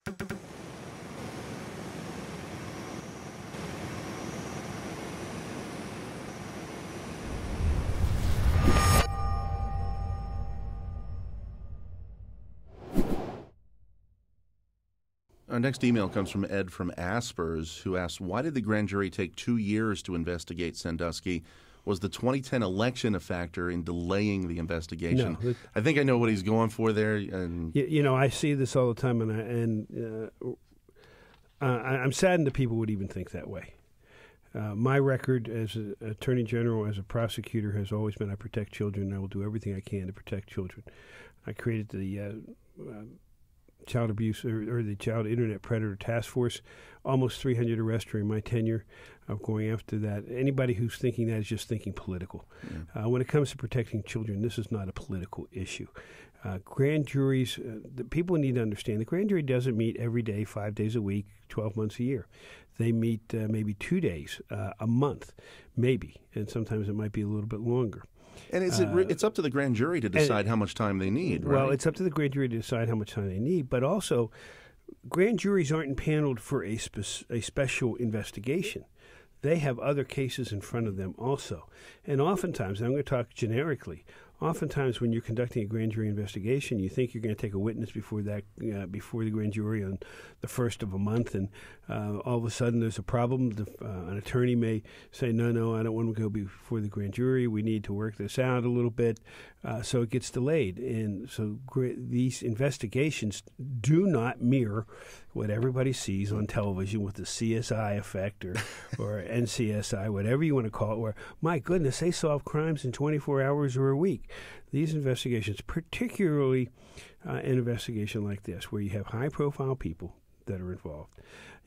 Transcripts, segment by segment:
Our next email comes from Ed from Aspers, who asks, why did the grand jury take 2 years to investigate Sandusky? Was the 2010 election a factor in delaying the investigation? No. I think I know what he's going for there. And I see this all the time, and I'm saddened that people would even think that way. My record as an attorney general, as a prosecutor, has always been I protect children, and I will do everything I can to protect children. I created the child abuse or the child internet predator task force, almost 300 arrests during my tenure of going after that. Anybody who's thinking that is just thinking political. Yeah. When it comes to protecting children, this is not a political issue. Grand juries, the people need to understand, the grand jury doesn't meet every day, 5 days a week, 12 months a year. They meet maybe 2 days a month, maybe, and sometimes it might be a little bit longer. And it's up to the grand jury to decide how much time they need, right? Well, it's up to the grand jury to decide how much time they need, but also grand juries aren't impaneled for a special investigation. They have other cases in front of them also. And oftentimes, and I'm going to talk generically, oftentimes when you're conducting a grand jury investigation, you think you're going to take a witness before the grand jury on the first of a month, and all of a sudden there's a problem. An attorney may say, no, I don't want to go before the grand jury. We need to work this out a little bit. So it gets delayed. And so these investigations do not mirror what everybody sees on television with the CSI effect or NCSI, whatever you want to call it, where, my goodness, they solve crimes in 24 hours or a week. These investigations, particularly an investigation like this, where you have high-profile people that are involved,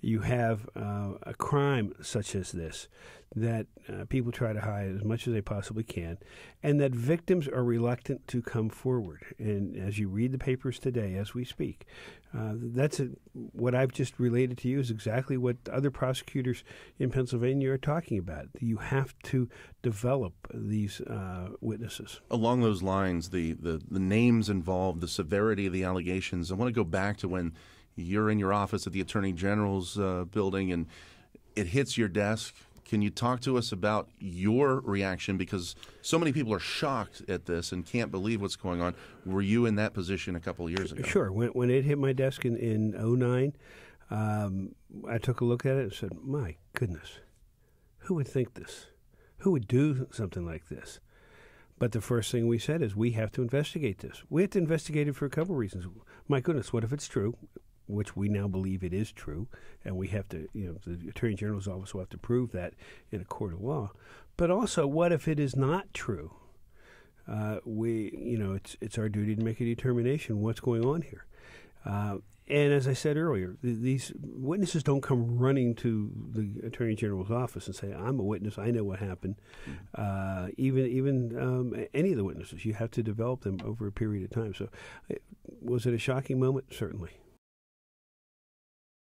you have a crime such as this that people try to hide as much as they possibly can, and that victims are reluctant to come forward. And as you read the papers today, as we speak, what I've just related to you is exactly what other prosecutors in Pennsylvania are talking about. You have to develop these witnesses. Along those lines, the names involved, the severity of the allegations, I want to go back to when you're in your office at the Attorney General's building and it hits your desk. Can you talk to us about your reaction? Because so many people are shocked at this and can't believe what's going on. Were you in that position a couple of years ago? Sure. When it hit my desk in 2009, I took a look at it and said, my goodness, who would think this? Who would do something like this? But the first thing we said is we have to investigate this. We have to investigate it for a couple of reasons. My goodness, what if it's true? Which we now believe it is true, and we have to, the Attorney General's office will have to prove that in a court of law. But also, what if it is not true? It's our duty to make a determination what's going on here. And as I said earlier, these witnesses don't come running to the Attorney General's office and say, I'm a witness, I know what happened. Even any of the witnesses, you have to develop them over a period of time. So was it a shocking moment? Certainly.